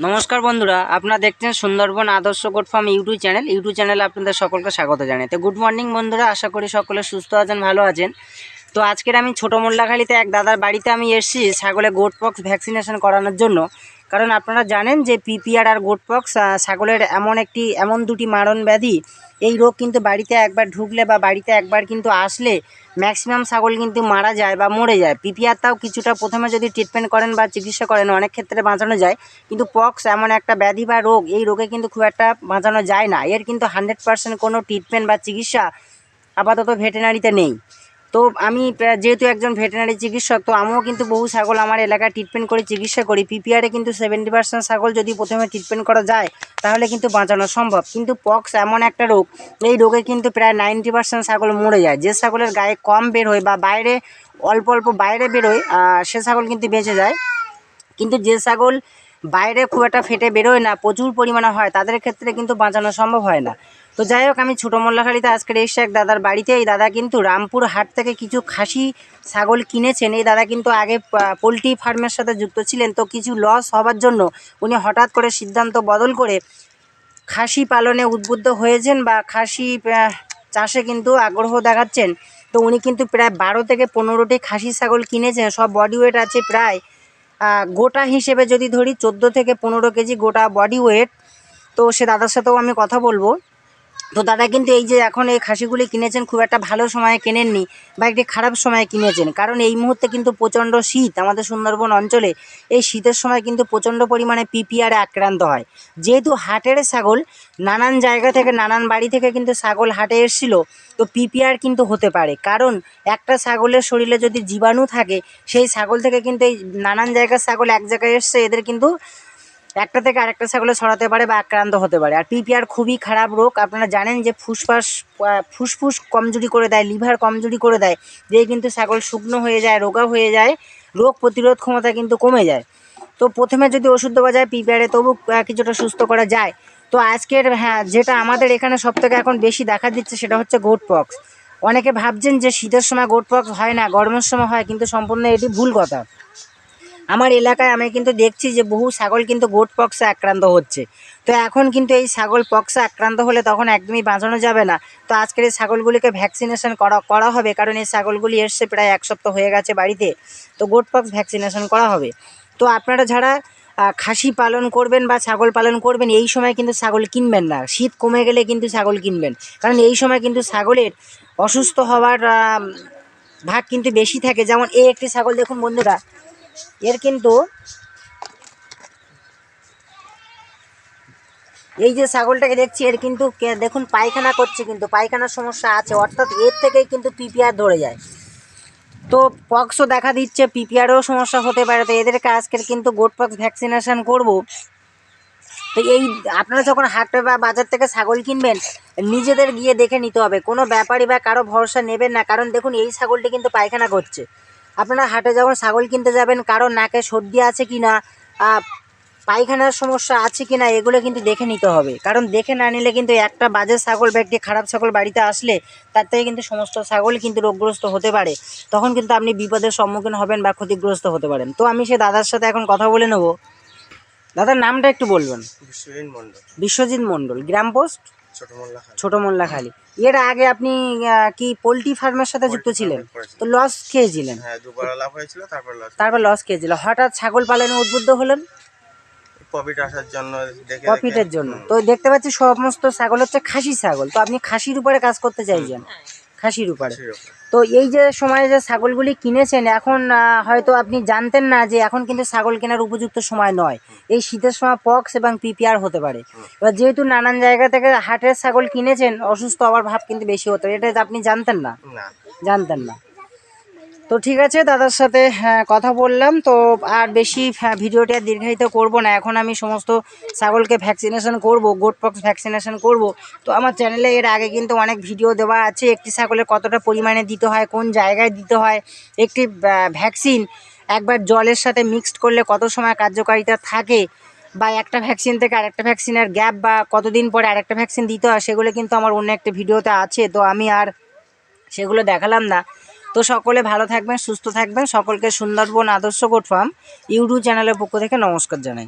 নমস্কার বন্ধুরা, আপনারা দেখছেন সুন্দরবন আদর্শ গোট ফার্ম ইউটিউব চ্যানেলে আপনাদের সকলকে স্বাগত জানাই। তো গুড মর্নিং বন্ধুরা, আশা করি সকলে সুস্থ আছেন, ভালো আছেন। তো আজকের আমি ছোটো মোল্লাখালীতে এক দাদার বাড়িতে আমি এসেছি ছাগলে গোট পক্স ভ্যাকসিনেশন করানোর জন্য। কারণ আপনারা জানেন যে পিপিআর আর গোট পক্স ছাগলের এমন দুটি মারণ ব্যাধি। এই রোগ কিন্তু বাড়িতে একবার ঢুকলে বা বাড়িতে একবার কিন্তু আসলে ম্যাক্সিমাম ছাগল কিন্তু মারা যায় বা মরে যায়। পিপিআরটাও কিছুটা প্রথমে যদি ট্রিটমেন্ট করেন বা চিকিৎসা করেন অনেক ক্ষেত্রে বাঁচানো যায়, কিন্তু পক্স এমন একটা ব্যাধি বা রোগ, এই রোগে কিন্তু খুব একটা বাঁচানো যায় না। এর কিন্তু 100% কোনো ট্রিটমেন্ট বা চিকিৎসা আপাতত ভেটেরিনারিতে নেই। তো আমি যেহেতু একজন ভেটেরিনারি চিকিৎসক, তো আমিও কিন্তু বহু ছাগল আমার এলাকায় ট্রিটমেন্ট করে চিকিৎসা করি। পিপিআরে কিন্তু 70% ছাগল যদি প্রথমে ট্রিটমেন্ট করা যায় তাহলে কিন্তু বাঁচানো সম্ভব। কিন্তু পক্স এমন একটা রোগ, এই রোগে কিন্তু প্রায় 90% ছাগল মরে যায়। যে ছাগলের গায়ে কম বের হয় বা বাইরে অল্প অল্প বাইরে বেরোয় সে ছাগল কিন্তু বেঁচে যায়। কিন্তু যে ছাগল বাইরে খুব একটা ফেটে বেরোয় না, প্রচুর পরিমাণে হয়, তাদের ক্ষেত্রে কিন্তু বাঁচানো সম্ভব হয় না। তো যাই হোক, আমি ছোটো মোল্লাখালীতে আজকের এসে এক দাদার বাড়িতে। এই দাদা কিন্তু রামপুর হাট থেকে কিছু খাসি ছাগল কিনেছেন। এই দাদা কিন্তু আগে পোলট্রি ফার্মের সাথে যুক্ত ছিলেন, তো কিছু লস হওয়ার জন্য উনি হঠাৎ করে সিদ্ধান্ত বদল করে খাসি পালনে উদ্বুদ্ধ হয়েছেন বা খাসি চাষে কিন্তু আগ্রহ দেখাচ্ছেন। তো উনি কিন্তু প্রায় 12 থেকে 15টি খাসি ছাগল কিনেছেন। সব বডি ওয়েট আছে প্রায় গোটা হিসেবে যদি ধরি 14 থেকে 15 কেজি গোটা বডি ওয়েট। তো সে দাদার সাথেও আমি কথা বলবো। তো দাদা কিন্তু এই যে এখন এই খাসিগুলি কিনেছেন খুব একটা ভালো সময়ে কেনেননি বা একটি খারাপ সময়ে কিনেছেন। কারণ এই মুহূর্তে কিন্তু প্রচণ্ড শীত আমাদের সুন্দরবন অঞ্চলে। এই শীতের সময় কিন্তু প্রচণ্ড পরিমাণে পিপিআরে আক্রান্ত হয়। যেহেতু হাটের ছাগল, নানান জায়গা থেকে নানান বাড়ি থেকে কিন্তু ছাগল হাটে এসেছিলো, তো পিপিআর কিন্তু হতে পারে। কারণ একটা ছাগলের শরীরে যদি জীবাণু থাকে, সেই ছাগল থেকে কিন্তু এই নানান জায়গার ছাগল এক জায়গায় এসছে, এদের কিন্তু একটা থেকে আরেকটা ছাগলে ছড়াতে পারে বা আক্রান্ত হতে পারে। আর পিপিআর খুবই খারাপ রোগ। আপনারা জানেন যে ফুসফুস কমজোরি করে দেয়, লিভার কমজোরি করে দেয়, দিয়ে কিন্তু ছাগল শুকনো হয়ে যায়, রোগা হয়ে যায়, রোগ প্রতিরোধ ক্ষমতা কিন্তু কমে যায়। তো প্রথমে যদি ওষুধ দেওয়া যায় পিপিআরে, তবু কিছুটা সুস্থ করা যায়। তো আজকের যেটা আমাদের এখানে সবথেকে এখন বেশি দেখা দিচ্ছে সেটা হচ্ছে গোট পক্স। অনেকে ভাবছেন যে শীতের সময় গোট পক্স হয় না, গরমের সময় হয়, কিন্তু সম্পূর্ণ এটি ভুল কথা। আমার এলাকায় আমি কিন্তু দেখছি যে বহু ছাগল কিন্তু গোট পক্সে আক্রান্ত হচ্ছে। তো এখন কিন্তু এই ছাগল পক্সে আক্রান্ত হলে তখন একদমই বাঁচানো যাবে না। তো আজকের এই ছাগলগুলিকে ভ্যাকসিনেশন করা হবে, কারণ এই ছাগলগুলি এসছে প্রায় 1 সপ্তাহ হয়ে গেছে বাড়িতে। তো গোট পক্স ভ্যাকসিনেশন করা হবে। তো আপনারা যারা খাসি পালন করবেন বা ছাগল পালন করবেন, এই সময় কিন্তু ছাগল কিনবেন না। শীত কমে গেলে কিন্তু ছাগল কিনবেন, কারণ এই সময় কিন্তু ছাগলের অসুস্থ হওয়ার ভাগ কিন্তু বেশি থাকে। যেমন এই একটি ছাগল দেখুন বন্ধুরা, এর কিন্তু এই যে ছাগলটাকে দেখছি, এর কিন্তু দেখুন পায়খানা করছে, কিন্তু পায়খানার সমস্যা আছে, অর্থাৎ এর থেকেই কিন্তু পিপিআর ধরে যায়। তো পক্সও দেখা দিচ্ছে, পিপিআরও সমস্যা হতে পারে। তো এদেরকে আজকের কিন্তু গোট পক্স ভ্যাকসিনেশন করব। তো এই আপনারা যখন হাটে বা বাজার থেকে ছাগল কিনবেন, নিজেদের গিয়ে দেখে নিতে হবে, কোনো ব্যাপারী বা কারো ভরসা নেবেন না। কারণ দেখুন এই ছাগলটি কিন্তু পায়খানা করছে। আপনারা হাটে যখন ছাগল কিনতে যাবেন, কারো নাকে সর্দি আছে কি না, পায়খানার সমস্যা আছে কি না, এগুলো কিন্তু দেখে নিতে হবে। কারণ দেখে না নিলে কিন্তু একটা বাজে ছাগল বা একটি খারাপ ছাগল বাড়িতে আসলে তার থেকে কিন্তু সমস্ত ছাগল কিন্তু রোগগ্রস্ত হতে পারে। তখন কিন্তু আপনি বিপদের সম্মুখীন হবেন বা ক্ষতিগ্রস্ত হতে পারেন। তো আমি সে দাদার সাথে এখন কথা বলে নেব। দাদার নামটা একটু বলবেন। বিশ্বজিৎ মণ্ডল, গ্রাম পোস্ট ছোটো মোল্লাখালী। এর আগে আপনি কি পোলট্রি ফার্মের সাথে যুক্ত ছিলেন? তো লস খেয়েছিলেন? তারপর লস খেয়েছিল, হঠাৎ ছাগল পালনে উদ্বুদ্ধ হলেন প্রফিটের জন্য। তো দেখতে পাচ্ছি সমস্ত ছাগল হচ্ছে খাসি ছাগল। তো আপনি খাসির উপরে কাজ করতে চাইছেন, খাসির উপরে। তো এই যে সময়ে যে ছাগলগুলি কিনেছেন, এখন হয়তো আপনি জানতেন না যে এখন কিন্তু ছাগল কেনার উপযুক্ত সময় নয়। এই শীতের সময় পক্স এবং পিপিআর হতে পারে। এবার যেহেতু নানান জায়গা থেকে হাটের ছাগল কিনেছেন, অসুস্থ হওয়ার ভাব কিন্তু বেশি হতো, এটা আপনি জানতেন না? জানতেন না। তো ঠিক আছে, দাদার সাথে কথা বললাম। তো আর বেশি ভিডিওটি আর দীর্ঘায়িত করব না। এখন আমি সমস্ত ছাগলকে ভ্যাকসিনেশন করব, গোট পক্স ভ্যাকসিনেশন করব। তো আমার চ্যানেলে এর আগে কিন্তু অনেক ভিডিও দেওয়া আছে, একটি ছাগলের কতটা পরিমাণে দিতে হয়, কোন জায়গায় দিতে হয়, একটি ভ্যাকসিন একবার জলের সাথে মিক্সড করলে কত সময় কার্যকারিতা থাকে, বা একটা ভ্যাকসিন থেকে আরেকটা ভ্যাকসিনের গ্যাপ বা কতদিন পরে আরেকটা ভ্যাকসিন দিতে হয়, সেগুলো কিন্তু আমার অন্য একটা ভিডিওতে আছে। তো আমি আর সেগুলো দেখালাম না। তো সকলে ভালো থাকবেন, সুস্থ থাকবেন। সকলকে সুন্দরবন আদর্শ গোট ফার্ম ইউটিউব চ্যানেলের পক্ষ থেকে নমস্কার জানাই।